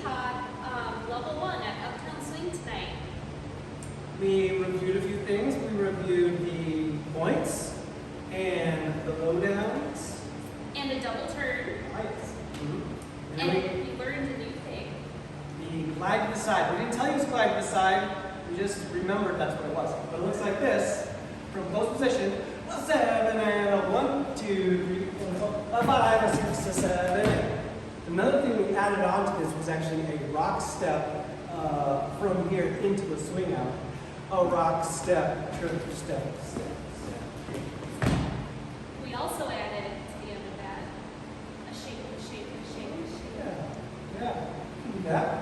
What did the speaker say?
taught level 1 at Uptown Swing tonight. We reviewed a few things. We reviewed the points and the lowdowns. And a double turn. Nice. Mm-hmm. And we learned a new thing. The glide to the side. We didn't tell you it was glide to the side. We just remembered that's what it was. But it looks like this. From post position, a 7 and a 1, 2, 3, 4, 5, a 6, a 7, 8. Another thing we added on to this was actually a rock step from here into the swing out. A rock step, trip, step, step, step. We also added to the end of that a shake, a shake, a shake, a shake. Yeah, yeah. You can do that.